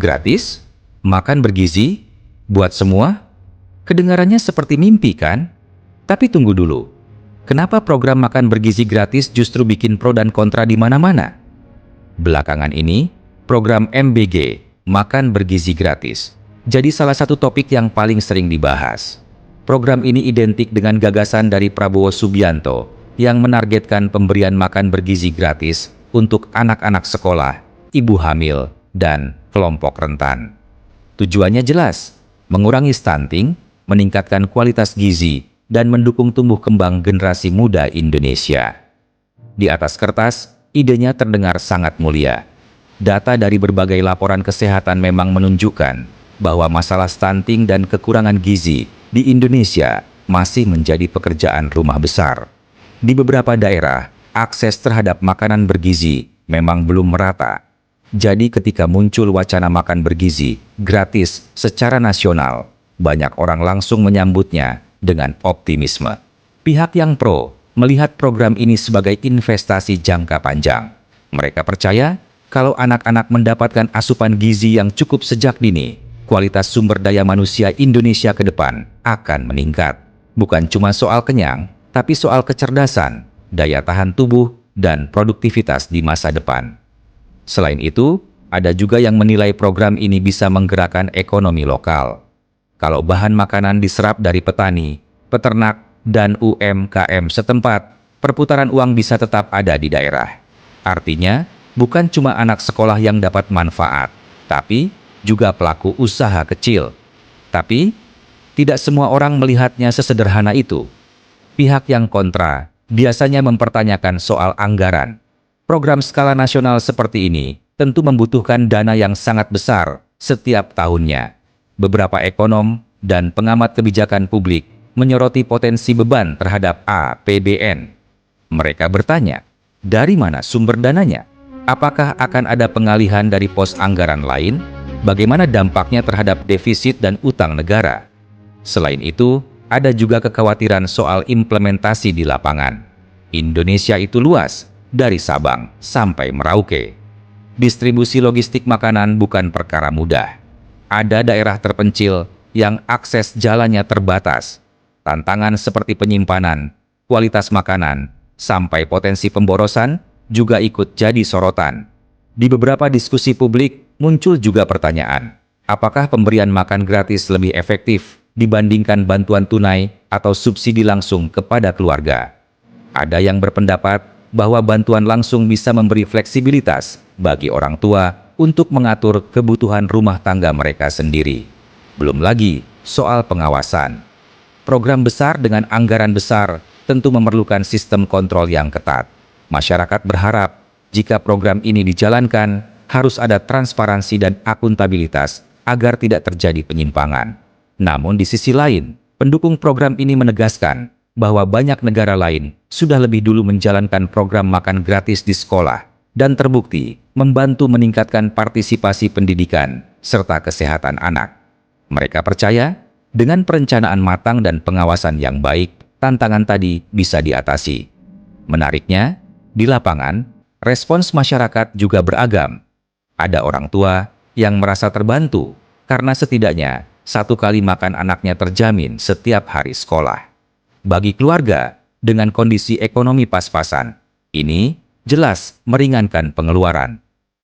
Gratis? Makan bergizi? Buat semua? Kedengarannya seperti mimpi kan? Tapi tunggu dulu. Kenapa program makan bergizi gratis justru bikin pro dan kontra di mana-mana? Belakangan ini, program MBG, makan bergizi gratis, jadi salah satu topik yang paling sering dibahas. Program ini identik dengan gagasan dari Prabowo Subianto yang menargetkan pemberian makan bergizi gratis untuk anak-anak sekolah, ibu hamil, dan kelompok rentan. Tujuannya jelas, mengurangi stunting, meningkatkan kualitas gizi, dan mendukung tumbuh kembang generasi muda Indonesia. Di atas kertas, idenya terdengar sangat mulia. Data dari berbagai laporan kesehatan memang menunjukkan bahwa masalah stunting dan kekurangan gizi di Indonesia masih menjadi pekerjaan rumah besar. Di beberapa daerah, akses terhadap makanan bergizi memang belum merata. Jadi ketika muncul wacana makan bergizi gratis secara nasional, banyak orang langsung menyambutnya dengan optimisme. Pihak yang pro melihat program ini sebagai investasi jangka panjang. Mereka percaya kalau anak-anak mendapatkan asupan gizi yang cukup sejak dini, kualitas sumber daya manusia Indonesia ke depan akan meningkat. Bukan cuma soal kenyang, tapi soal kecerdasan, daya tahan tubuh, dan produktivitas di masa depan. Selain itu, ada juga yang menilai program ini bisa menggerakkan ekonomi lokal. Kalau bahan makanan diserap dari petani, peternak, dan UMKM setempat, perputaran uang bisa tetap ada di daerah. Artinya, bukan cuma anak sekolah yang dapat manfaat, tapi juga pelaku usaha kecil. Tapi, tidak semua orang melihatnya sesederhana itu. Pihak yang kontra biasanya mempertanyakan soal anggaran. Program skala nasional seperti ini tentu membutuhkan dana yang sangat besar setiap tahunnya. Beberapa ekonom dan pengamat kebijakan publik menyoroti potensi beban terhadap APBN. Mereka bertanya, dari mana sumber dananya? Apakah akan ada pengalihan dari pos anggaran lain? Bagaimana dampaknya terhadap defisit dan utang negara? Selain itu, ada juga kekhawatiran soal implementasi di lapangan. Indonesia itu luas, dari Sabang sampai Merauke. Distribusi logistik makanan bukan perkara mudah. Ada daerah terpencil yang akses jalannya terbatas. Tantangan seperti penyimpanan, kualitas makanan, sampai potensi pemborosan juga ikut jadi sorotan. Di beberapa diskusi publik muncul juga pertanyaan, apakah pemberian makan gratis lebih efektif dibandingkan bantuan tunai atau subsidi langsung kepada keluarga? Ada yang berpendapat bahwa bantuan langsung bisa memberi fleksibilitas bagi orang tua untuk mengatur kebutuhan rumah tangga mereka sendiri. Belum lagi soal pengawasan. Program besar dengan anggaran besar tentu memerlukan sistem kontrol yang ketat. Masyarakat berharap jika program ini dijalankan, harus ada transparansi dan akuntabilitas agar tidak terjadi penyimpangan. Namun di sisi lain, pendukung program ini menegaskan bahwa banyak negara lain sudah lebih dulu menjalankan program makan gratis di sekolah dan terbukti membantu meningkatkan partisipasi pendidikan serta kesehatan anak. Mereka percaya, dengan perencanaan matang dan pengawasan yang baik, tantangan tadi bisa diatasi. Menariknya, di lapangan, respons masyarakat juga beragam. Ada orang tua yang merasa terbantu karena setidaknya satu kali makan anaknya terjamin setiap hari sekolah. Bagi keluarga dengan kondisi ekonomi pas-pasan, ini jelas meringankan pengeluaran.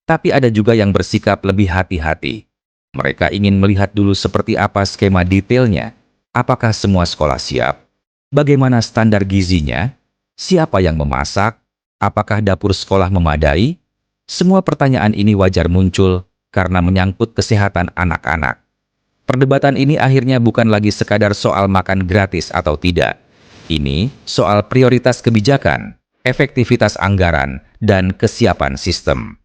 Tapi ada juga yang bersikap lebih hati-hati. Mereka ingin melihat dulu seperti apa skema detailnya. Apakah semua sekolah siap? Bagaimana standar gizinya? Siapa yang memasak? Apakah dapur sekolah memadai? Semua pertanyaan ini wajar muncul karena menyangkut kesehatan anak-anak. Perdebatan ini akhirnya bukan lagi sekadar soal makan gratis atau tidak. Ini soal prioritas kebijakan, efektivitas anggaran, dan kesiapan sistem.